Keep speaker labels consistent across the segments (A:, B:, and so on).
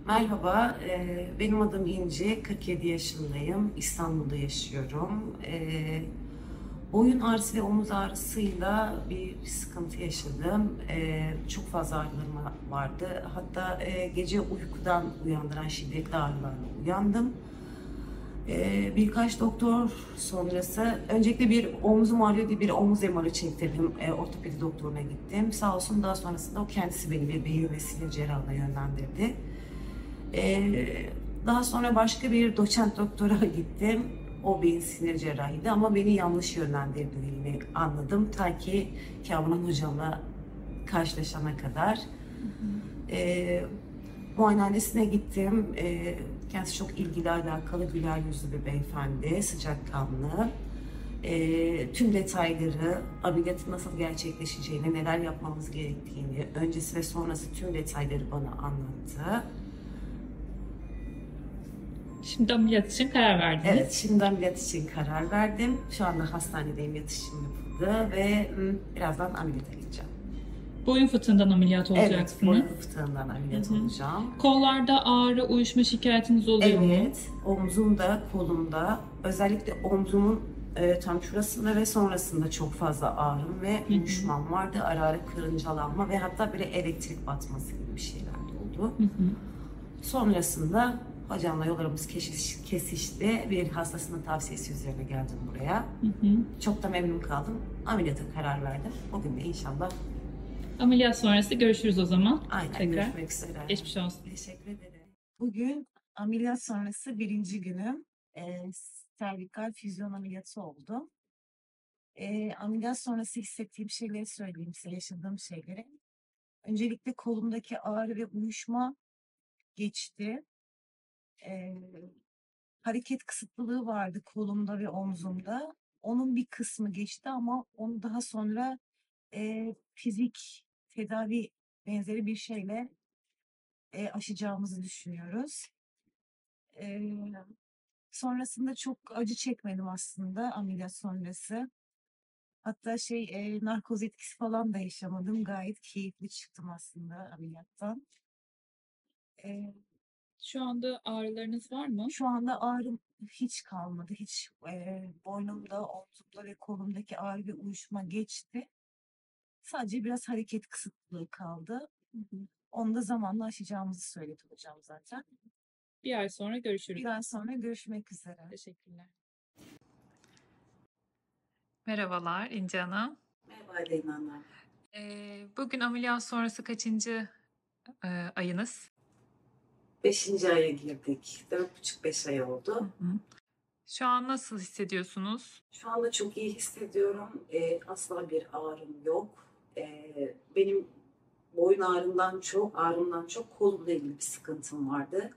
A: Merhaba, benim adım İnci, 47 yaşındayım, İstanbul'da yaşıyorum. Boyun ağrısı ve omuz ağrısıyla bir sıkıntı yaşadım. Çok fazla ağrılarım vardı. Hatta gece uykudan uyandıran şiddetli ağrılarla uyandım. Birkaç doktor sonrası, öncelikle bir omzum ağrıyor diye bir omuz MR'ı çektirdim, ortopedi doktoruna gittim. Sağ olsun daha sonrasında o kendisi beni bir beyin ve sinir cerrahına yönlendirdi. Daha sonra başka bir doçent doktora gittim. O beyin sinir cerrahiydi ama beni yanlış yönlendirdiğini anladım. Ta ki Kamran hocamla karşılaşana kadar. Muayenehanesine gittim. Kendisi çok ilgili, alakalı, güler yüzlü bir beyefendi, sıcakkanlı. Tüm detayları, ameliyatın nasıl gerçekleşeceğini, neler yapmamız gerektiğini, öncesi ve sonrası tüm detayları bana anlattı.
B: Şimdi ameliyat için karar verdiniz.
A: Evet, şimdi ameliyat için karar verdim. Şu anda hastanedeyim, yatışım yapıldı ve birazdan ameliyata gireceğim.
B: Boyun fıtığından ameliyat olacaksınız.
A: Evet, boyun fıtığından ameliyat olacağım.
B: Kollarda ağrı, uyuşma şikayetiniz oluyor mu?
A: Evet, omzumda, kolumda, özellikle omzumun tam şurasında ve sonrasında çok fazla ağrım ve uyuşmam vardı. Ara ara karıncalanma ve hatta böyle elektrik batması gibi bir şeyler de oldu. Sonrasında hocamla yollarımız kesişti. Bir hastasının tavsiyesi üzerine geldim buraya. Çok da memnun kaldım. Ameliyata karar verdim. Bugün de inşallah.
B: Ameliyat sonrası görüşürüz o zaman.
A: Aynen,
B: tekrar.
A: görüşmek üzere.
B: Geçmiş olsun.
A: Teşekkür ederim. Bugün ameliyat sonrası birinci günüm. Servikal füzyon ameliyatı oldu. Ameliyat sonrası hissettiğim şeyleri söyleyeyim size, yaşadığım şeyleri. Öncelikle kolumdaki ağrı ve uyuşma geçti. Hareket kısıtlılığı vardı kolumda ve omzumda. Onun bir kısmı geçti ama onu daha sonra fizik tedavi benzeri bir şeyle aşacağımızı düşünüyoruz. Sonrasında çok acı çekmedim aslında ameliyat sonrası. Hatta narkoz etkisi falan da yaşamadım. Gayet keyifli çıktım aslında ameliyattan.
B: Şu anda ağrılarınız var mı?
A: Şu anda ağrım hiç kalmadı. Hiç boynumda, omzumda ve kolumdaki ağrı ve uyuşma geçti. Sadece biraz hareket kısıtlılığı kaldı. Onu da zamanla aşacağımızı söyledi hocam zaten.
B: Bir ay sonra görüşürüz.
A: Bir ay sonra görüşmek üzere.
B: Teşekkürler. Merhabalar İnci Hanım.
A: Merhaba Deyman Hanım.
B: Bugün ameliyat sonrası kaçıncı ayınız?
A: 5. aya girdik. 4,5-5 ay oldu.
B: Şu an nasıl hissediyorsunuz?
A: Şu anda çok iyi hissediyorum. Asla bir ağrım yok. Benim boyun ağrımdan çok kolumla ilgili bir sıkıntım vardı.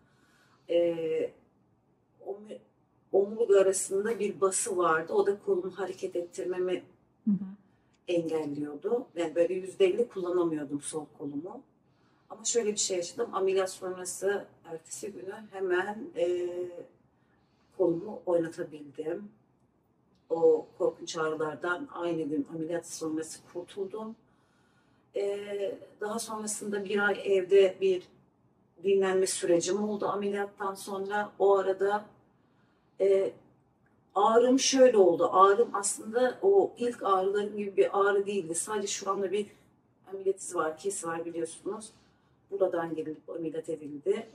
A: Omurg arasında bir bası vardı. O da kolumu hareket ettirmemi engelliyordu. Yani böyle %50 kullanamıyordum sol kolumu. Ama şöyle bir şey yaşadım. Ameliyat sonrası ertesi günü hemen kolumu oynatabildim. O korkunç ağrılardan aynı gün ameliyat sonrası kurtuldum. Daha sonrasında bir ay evde bir dinlenme sürecim oldu ameliyattan sonra. O arada ağrım şöyle oldu. Ağrım aslında o ilk ağrılarım gibi bir ağrı değildi. Sadece şuramda bir ameliyat izi var, kesi var biliyorsunuz. Buradan gelip ameliyat edildi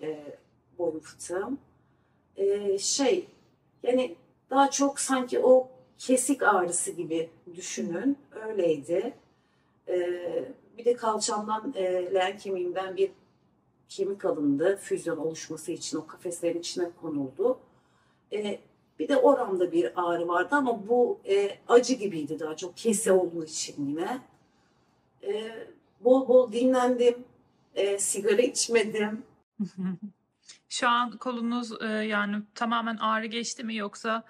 A: boyun fıtığım. Yani daha çok sanki o kesik ağrısı gibi düşünün. Öyleydi. Bir de kalçamdan, leğen kemiğimden bir kemik alındı. Füzyon oluşması için o kafeslerin içine konuldu. Bir de oramda bir ağrı vardı ama bu acı gibiydi daha çok. Kesi olduğu için yine. Bol bol dinlendim. Sigara içmedim.
B: Şu an kolunuz yani tamamen ağrı geçti mi yoksa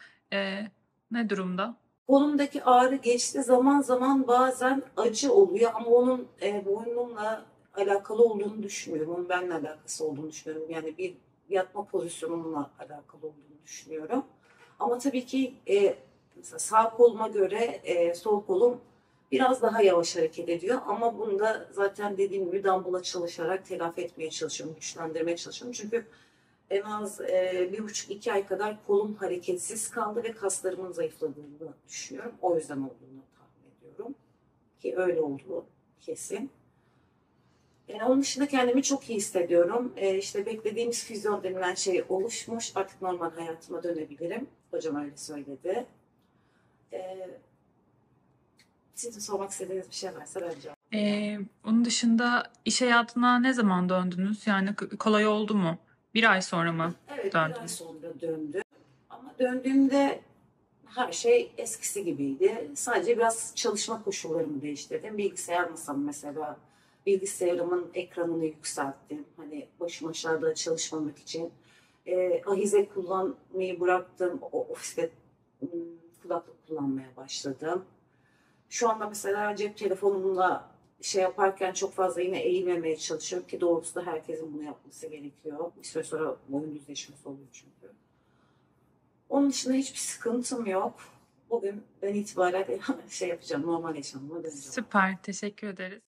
B: ne durumda?
A: Kolumdaki ağrı geçti. Zaman zaman bazen acı oluyor ama onun boynumla alakalı olduğunu düşünmüyorum. Onun benimle alakası olduğunu düşünüyorum. Yani bir yatma pozisyonumla alakalı olduğunu düşünüyorum. Ama tabii ki mesela sağ koluma göre sol kolum biraz daha yavaş hareket ediyor. Ama bunu da zaten dediğim gibi dumbbell'a çalışarak telafi etmeye çalışıyorum, güçlendirmeye çalışıyorum. Çünkü en az 1,5-2 ay kadar kolum hareketsiz kaldı ve kaslarımın zayıfladığını düşünüyorum. O yüzden olduğunu tahmin ediyorum. Ki öyle olduğu kesin. Yani onun dışında kendimi çok iyi hissediyorum. İşte beklediğimiz füzyon denilen şey oluşmuş. Artık normal hayatıma dönebilirim. Hocam öyle söyledi. Ee, Sizin sormak istediğiniz bir şey varsa ben cevap.
B: Onun dışında iş hayatına ne zaman döndünüz? Yani kolay oldu mu? Bir ay sonra mı
A: Evet, bir ay
B: döndünüz?
A: sonra döndüm. Ama döndüğümde her şey eskisi gibiydi. Sadece biraz çalışma koşullarımı değiştirdim. Bilgisayar masam mesela, bilgisayarımın ekranını yükselttim. Hani başım aşağıda çalışmamak için. Ahize kullanmayı bıraktım. Ofiste kulaklık kullanmaya başladım. Şu anda mesela cep telefonumla şey yaparken çok fazla yine eğilmemeye çalışıyorum ki doğrusu da herkesin bunu yapması gerekiyor. Bir süre sonra boyun düzleşmesi oluyor çünkü. Onun dışında hiçbir sıkıntım yok. Bugün itibaren şey yapacağım, normal yaşamıma döneceğim.
B: Süper, teşekkür ederiz.